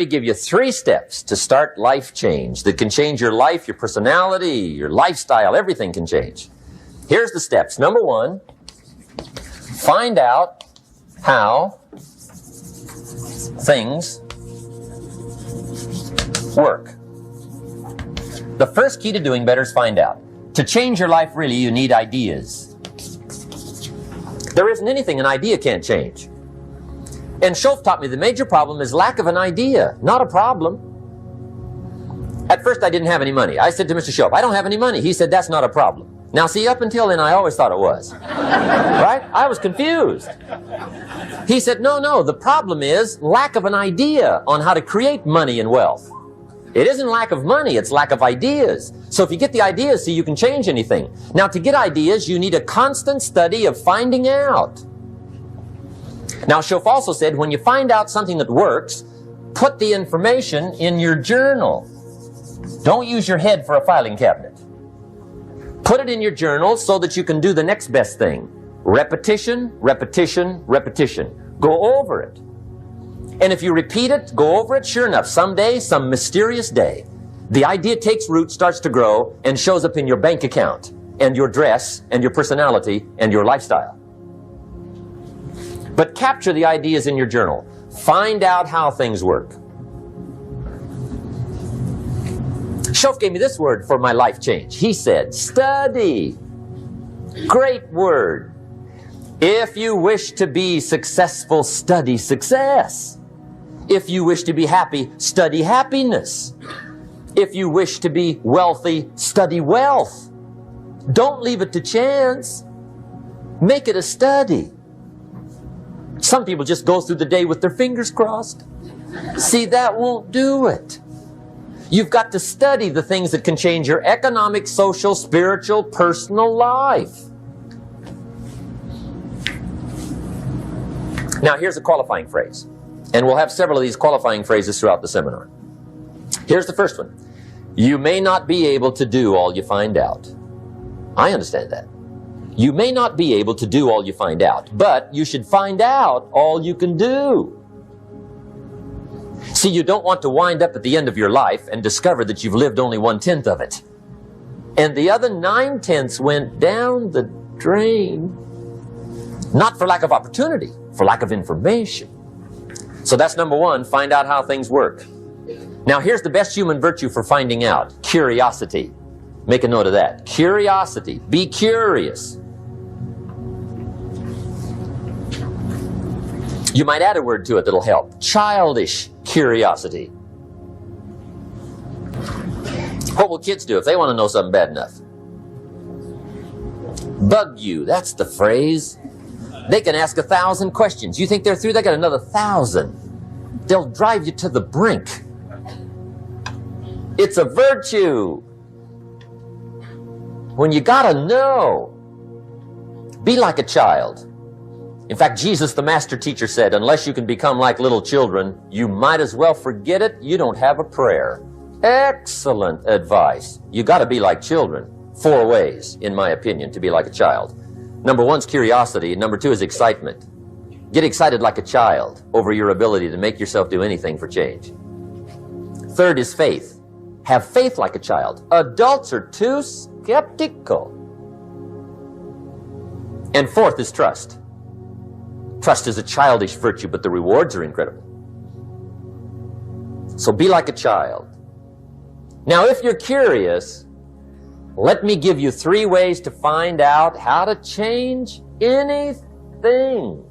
We give you 3 steps to start life change that can change your life, your personality, your lifestyle, everything can change. Here's the steps. Number 1, find out how things work. The first key to doing better is find out. To change your life, really, you need ideas. There isn't anything an idea can't change. And Schoaf taught me the major problem is lack of an idea, not a problem. At first I didn't have any money. I said to Mr. Schoaf, I don't have any money. He said, that's not a problem. Now see, up until then I always thought it was. Right? I was confused. He said, no, the problem is lack of an idea on how to create money and wealth. It isn't lack of money, it's lack of ideas. So if you get the ideas, see, you can change anything. Now to get ideas, you need a constant study of finding out. Now, Schoaf also said, when you find out something that works, put the information in your journal. Don't use your head for a filing cabinet. Put it in your journal so that you can do the next best thing. Repetition, repetition, repetition. Go over it. And if you repeat it, go over it, sure enough, someday, some mysterious day, the idea takes root, starts to grow, and shows up in your bank account, and your dress, and your personality, and your lifestyle. But capture the ideas in your journal. Find out how things work. Schoaf gave me this word for my life change. He said, study. Great word. If you wish to be successful, study success. If you wish to be happy, study happiness. If you wish to be wealthy, study wealth. Don't leave it to chance. Make it a study. Some people just go through the day with their fingers crossed. See, that won't do it. You've got to study the things that can change your economic, social, spiritual, personal life. Now, here's a qualifying phrase. And we'll have several of these qualifying phrases throughout the seminar. Here's the first one. You may not be able to do all you find out. I understand that. You may not be able to do all you find out, but you should find out all you can do. See, you don't want to wind up at the end of your life and discover that you've lived only 1/10 of it. And the other 9/10 went down the drain. Not for lack of opportunity, for lack of information. So that's number 1, find out how things work. Now here's the best human virtue for finding out, curiosity. Make a note of that. Curiosity. Be curious. You might add a word to it that'll help. Childish curiosity. What will kids do if they want to know something bad enough? Bug you. That's the phrase. They can ask 1,000 questions. You think they're through? They got another 1,000. They'll drive you to the brink. It's a virtue. When you gotta know, be like a child. In fact, Jesus, the master teacher, said, unless you can become like little children, you might as well forget it. You don't have a prayer. Excellent advice. You gotta be like children. 4 ways, in my opinion, to be like a child. Number 1 is curiosity. Number 2 is excitement. Get excited like a child over your ability to make yourself do anything for change. 3rd is faith. Have faith like a child. Adults are too skeptical. And 4th is trust. Trust is a childish virtue, but the rewards are incredible. So be like a child. Now, if you're curious, let me give you 3 ways to find out how to change anything.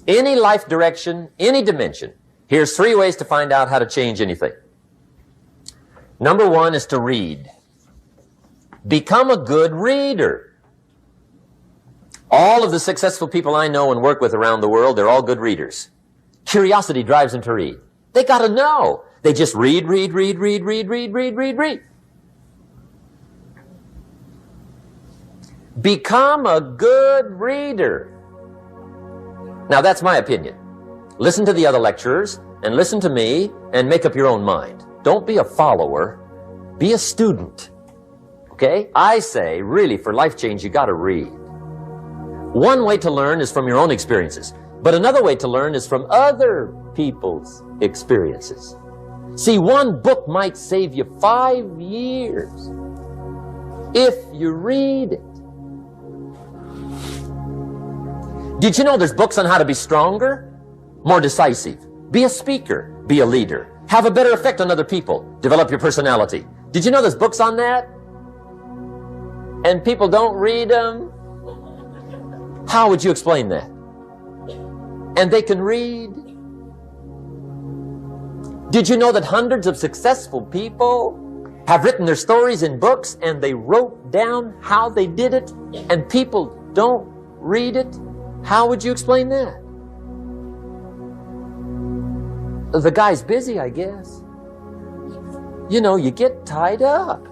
Any life direction, any dimension. Here's 3 ways to find out how to change anything. Number 1 is to read. Become a good reader. All of the successful people I know and work with around the world, they're all good readers. Curiosity drives them to read. They got to know. They just read. Become a good reader. Now, that's my opinion. Listen to the other lecturers and listen to me and make up your own mind. Don't be a follower. Be a student. Okay? I say, really, for life change, you got to read. One way to learn is from your own experiences. But another way to learn is from other people's experiences. See, one book might save you 5 years if you read it. Did you know there's books on how to be stronger, more decisive, be a speaker, be a leader, have a better effect on other people, develop your personality? Did you know there's books on that? And people don't read them? How would you explain that? And they can read. Did you know that hundreds of successful people have written their stories in books and they wrote down how they did it and people don't read it? How would you explain that? The guy's busy, I guess. You know, you get tied up.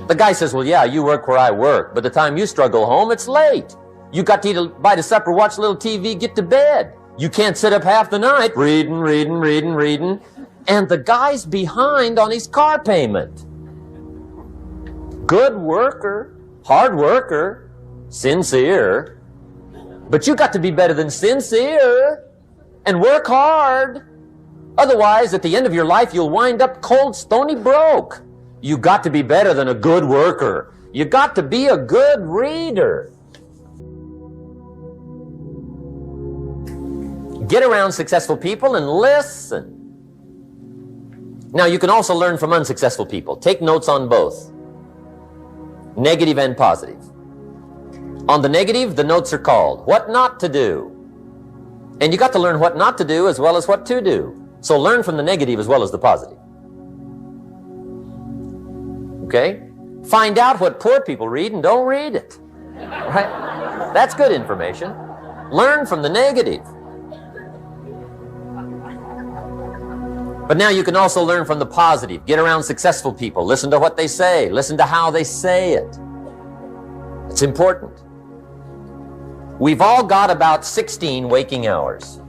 The guy says, well, yeah, you work where I work. By the time you struggle home, it's late. You got to eat a bite of supper, watch a little TV, get to bed. You can't sit up half the night reading. And the guy's behind on his car payment. Good worker, hard worker, sincere. But you got to be better than sincere and work hard. Otherwise, at the end of your life, you'll wind up cold, stony broke. You got to be better than a good worker. You got to be a good reader. Get around successful people and listen. Now, you can also learn from unsuccessful people. Take notes on both, negative and positive. On the negative, the notes are called what not to do. And you got to learn what not to do as well as what to do. So learn from the negative as well as the positive. Okay? Find out what poor people read and don't read it. Right? That's good information. Learn from the negative. But now you can also learn from the positive. Get around successful people. Listen to what they say. Listen to how they say it. It's important. We've all got about 16 waking hours.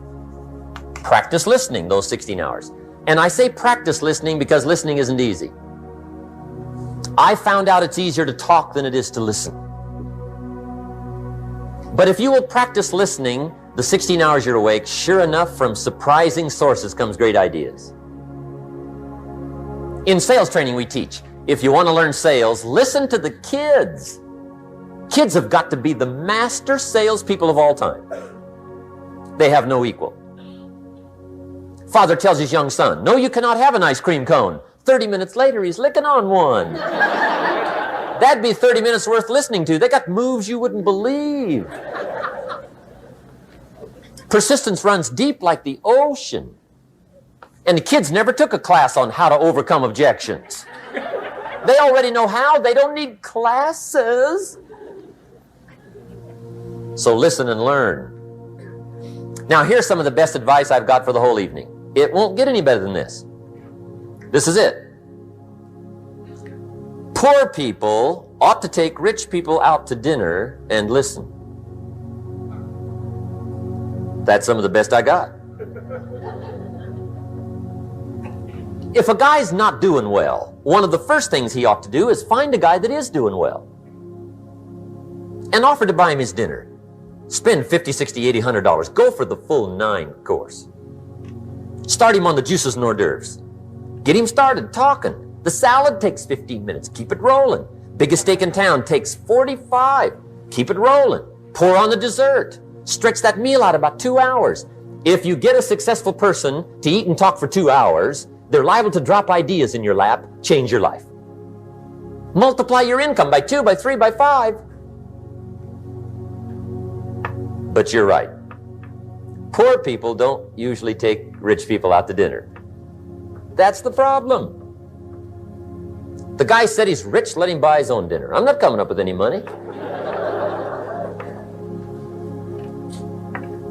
Practice listening those 16 hours. And I say practice listening because listening isn't easy. I found out it's easier to talk than it is to listen. But if you will practice listening the 16 hours you're awake, sure enough, from surprising sources comes great ideas. In sales training we teach, if you want to learn sales, listen to the kids. Kids have got to be the master salespeople of all time. They have no equal. Father tells his young son, no, you cannot have an ice cream cone. 30 minutes later, he's licking on one. That'd be 30 minutes worth listening to. They got moves you wouldn't believe. Persistence runs deep like the ocean. And the kids never took a class on how to overcome objections. They already know how. They don't need classes. So listen and learn. Now, here's some of the best advice I've got for the whole evening. It won't get any better than this. This is it. Poor people ought to take rich people out to dinner and listen. That's some of the best I got. If a guy's not doing well, one of the first things he ought to do is find a guy that is doing well and offer to buy him his dinner. Spend $50, $60, $80, $100. Go for the full 9 course. Start him on the juices and hors d'oeuvres. Get him started talking. The salad takes 15 minutes. Keep it rolling. Biggest steak in town takes 45. Keep it rolling. Pour on the dessert. Stretch that meal out about 2 hours. If you get a successful person to eat and talk for 2 hours, they're liable to drop ideas in your lap, change your life. Multiply your income by 2, by 3, by 5. But you're right. Poor people don't usually take rich people out to dinner. That's the problem. The guy said he's rich, let him buy his own dinner. I'm not coming up with any money.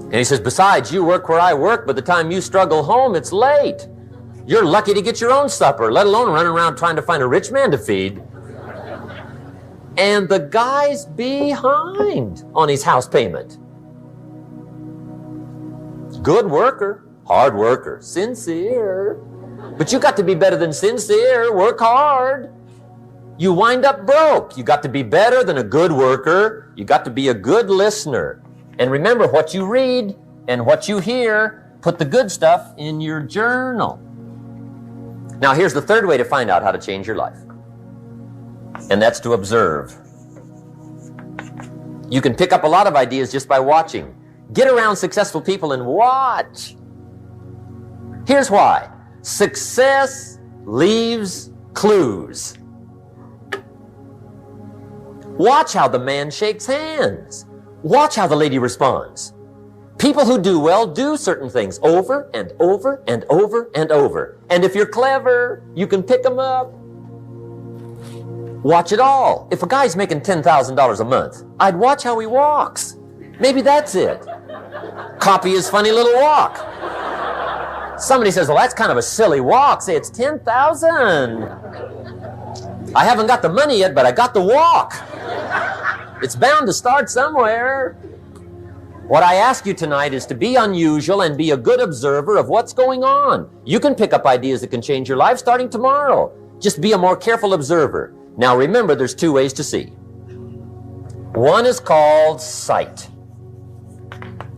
And he says, besides, you work where I work. By the time you struggle home, it's late. You're lucky to get your own supper, let alone running around trying to find a rich man to feed. And the guy's behind on his house payment. Good worker, hard worker, sincere. But you got to be better than sincere. Work hard. You wind up broke. You got to be better than a good worker. You got to be a good listener. And remember, what you read and what you hear, put the good stuff in your journal. Now, here's the third way to find out how to change your life, and that's to observe. You can pick up a lot of ideas just by watching. Get around successful people and watch. Here's why. Success leaves clues. Watch how the man shakes hands. Watch how the lady responds. People who do well do certain things over and over and over and over. And if you're clever, you can pick them up. Watch it all. If a guy's making $10,000 a month, I'd watch how he walks. Maybe that's it. Copy his funny little walk. Somebody says, well, that's kind of a silly walk. Say, it's 10,000. I haven't got the money yet, but I got the walk. It's bound to start somewhere. What I ask you tonight is to be unusual and be a good observer of what's going on. You can pick up ideas that can change your life starting tomorrow. Just be a more careful observer. Now remember, there's two ways to see. One is called sight.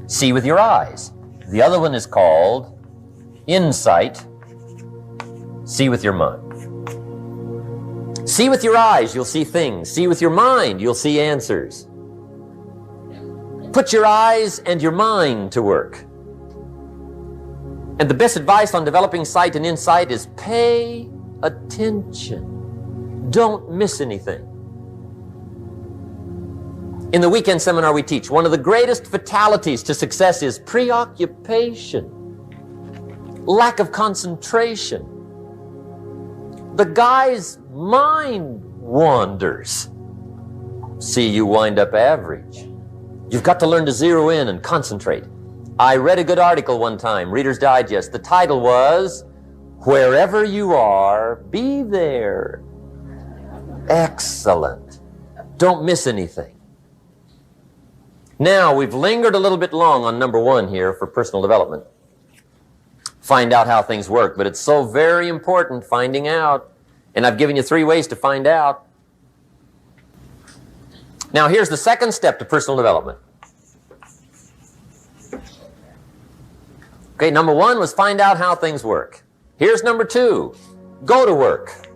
See with your eyes. The other one is called insight. See with your mind. See with your eyes, you'll see things. See with your mind, you'll see answers. Put your eyes and your mind to work. And the best advice on developing sight and insight is pay attention. Don't miss anything. In the weekend seminar we teach, one of the greatest fatalities to success is preoccupation, lack of concentration. The guy's mind wanders. See, you wind up average. You've got to learn to zero in and concentrate. I read a good article one time, Reader's Digest. The title was, Wherever You Are, Be There. Excellent. Don't miss anything. Now, we've lingered a little bit long on number one here for personal development. Find out how things work, but it's so very important finding out. And I've given you 3 ways to find out. Now, here's the second step to personal development. Okay, number 1 was find out how things work. Here's number 2, go to work.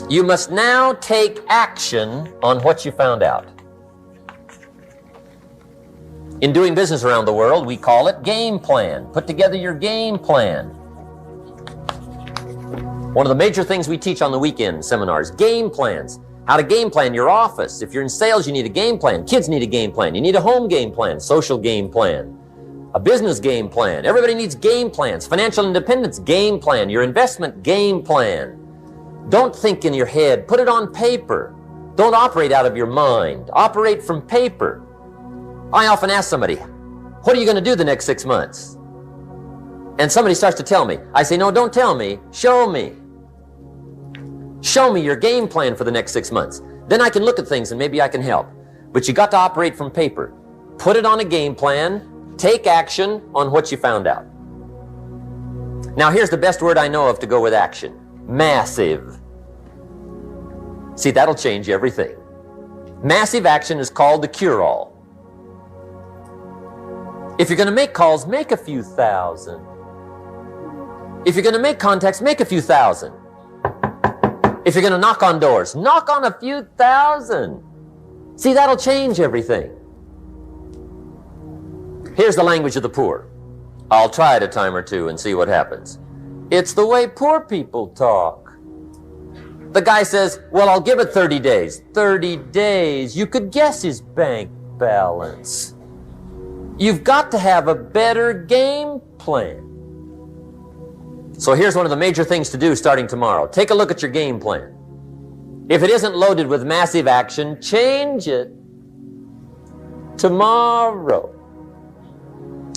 You must now take action on what you found out. In doing business around the world, we call it game plan. Put together your game plan. One of the major things we teach on the weekend seminars, game plans. How to game plan your office. If you're in sales, you need a game plan. Kids need a game plan. You need a home game plan, social game plan, a business game plan. Everybody needs game plans. Financial independence, game plan. Your investment, game plan. Don't think in your head. Put it on paper. Don't operate out of your mind. Operate from paper. I often ask somebody, what are you going to do the next 6 months? And somebody starts to tell me. I say, no, don't tell me. Show me. Show me your game plan for the next 6 months. Then I can look at things and maybe I can help. But you got to operate from paper. Put it on a game plan. Take action on what you found out. Now here's the best word I know of to go with action. Massive. See, that'll change everything. Massive action is called the cure-all. If you're going to make calls, make a few thousand. If you're going to make contacts, make a few thousand. If you're going to knock on doors, knock on a few thousand. See, that'll change everything. Here's the language of the poor. I'll try it a time or two and see what happens. It's the way poor people talk. The guy says, well, I'll give it 30 days. 30 days. You could guess his bank balance. You've got to have a better game plan. So here's one of the major things to do starting tomorrow. Take a look at your game plan. If it isn't loaded with massive action, change it tomorrow.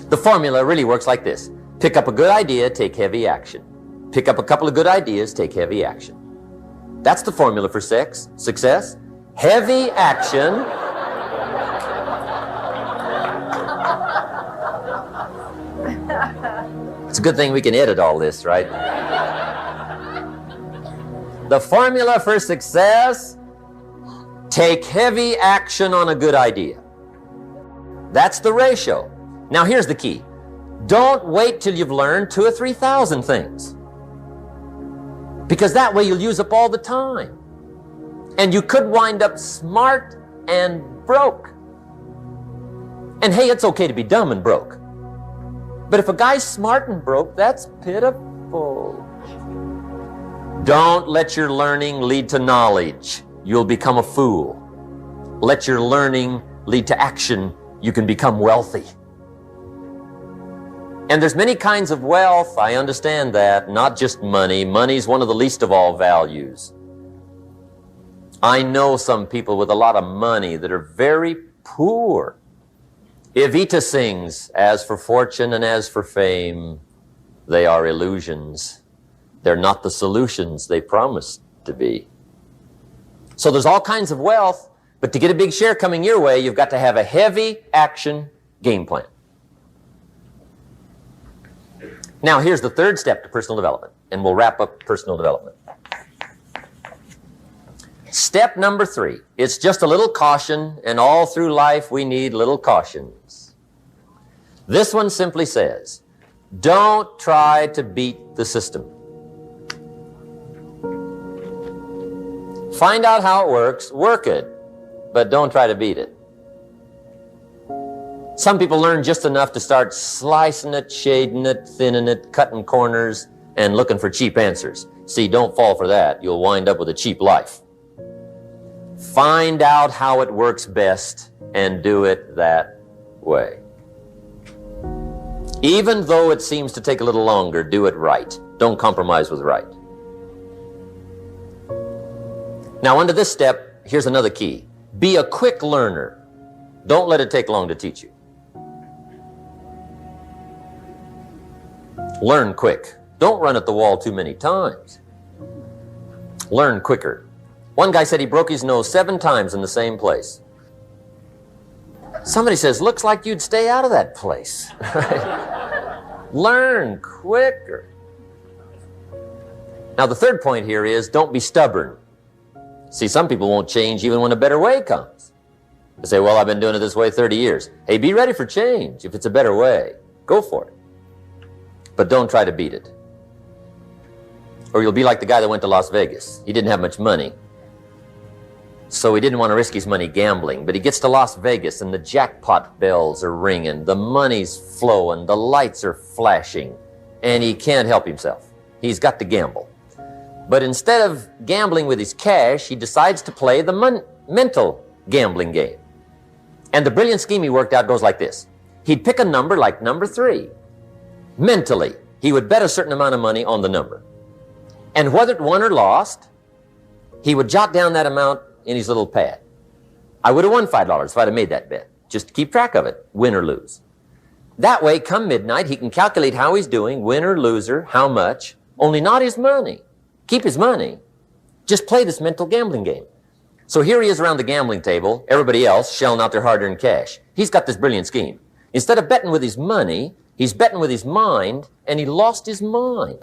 The formula really works like this. Pick up a good idea, take heavy action. Pick up a couple of good ideas, take heavy action. That's the formula for success. Heavy action. It's a good thing we can edit all this, right? The formula for success, Take heavy action on a good idea. That's the ratio. Now here's the key. Don't wait till you've learned 2,000 or 3,000 things, because that way you'll use up all the time. And you could wind up smart and broke. And hey, it's okay to be dumb and broke. But if a guy's smart and broke, that's pitiful. Don't let your learning lead to knowledge. You'll become a fool. Let your learning lead to action. You can become wealthy. And there's many kinds of wealth. I understand that. Not just money. Money's one of the least of all values. I know some people with a lot of money that are very poor. Evita sings, as for fortune and as for fame, they are illusions. They're not the solutions they promised to be. So there's all kinds of wealth, but to get a big share coming your way, you've got to have a heavy action game plan. Now here's the third step to personal development, and we'll wrap up personal development. Step number 3, it's just a little caution, and all through life we need little cautions. This one simply says, don't try to beat the system. Find out how it works, work it, but don't try to beat it. Some people learn just enough to start slicing it, shading it, thinning it, cutting corners, and looking for cheap answers. See, don't fall for that. You'll wind up with a cheap life. Find out how it works best and do it that way. Even though it seems to take a little longer, do it right. Don't compromise with right. Now, under this step, here's another key. Be a quick learner. Don't let it take long to teach you. Learn quick. Don't run at the wall too many times. Learn quicker. One guy said he broke his nose 7 times in the same place. Somebody says, looks like you'd stay out of that place. Learn quicker. Now, the third point here is don't be stubborn. See, some people won't change even when a better way comes. They say, well, I've been doing it this way 30 years. Hey, be ready for change. If it's a better way, go for it. But don't try to beat it. Or you'll be like the guy that went to Las Vegas. He didn't have much money, so he didn't want to risk his money gambling. But he gets to Las Vegas and the jackpot bells are ringing, the money's flowing, the lights are flashing, and he can't help himself. He's got to gamble. But instead of gambling with his cash, he decides to play the mental gambling game. And the brilliant scheme he worked out goes like this. He'd pick a number like number 3. Mentally, he would bet a certain amount of money on the number. And whether it won or lost, he would jot down that amount in his little pad. I would have won $5 if I'd have made that bet. Just keep track of it, win or lose. That way, come midnight, he can calculate how he's doing, win or loser, how much, only not his money. Keep his money. Just play this mental gambling game. So here he is around the gambling table, everybody else shelling out their hard-earned cash. He's got this brilliant scheme. Instead of betting with his money, he's betting with his mind, and he lost his mind.